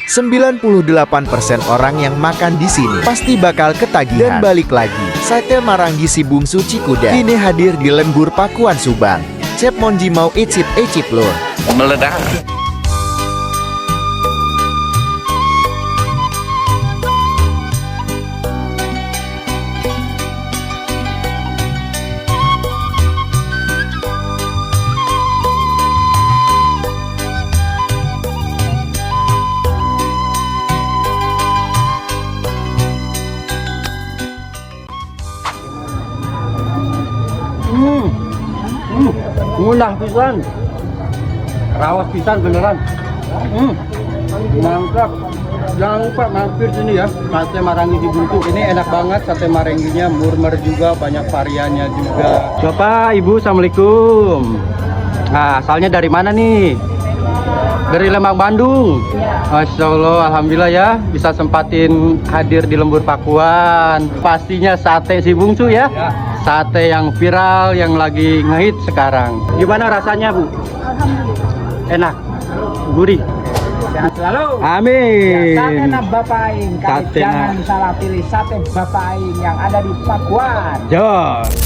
98% orang yang makan di sini pasti bakal ketagihan dan balik lagi. Sate Marangi si bungsu Cikuda kini hadir di Lembur Pakuan Subang. Chef Monji mau icip lur. Meledak. Mudah pisan, rawas pisan beneran. Mantap. Jangan lupa mampir sini ya, sate Marangi di Buntu. Ini enak banget sate Maranginya, murmer juga, banyak variannya juga. Bapak, Ibu, Assalamualaikum. Nah, asalnya dari mana nih? Dari Lembang, Bandung. Masya Allah, alhamdulillah ya, bisa sempatin hadir di Lembur Pakuan. Pastinya sate si bungsu ya. Sate yang viral, yang lagi ngehit sekarang. Gimana rasanya, Bu? Alhamdulillah. Enak, gurih. Sehat selalu. Amin. Sate Bapak Aing. Sate Jangan salah pilih sate Bapak Aing yang ada di Pakuan. Jos.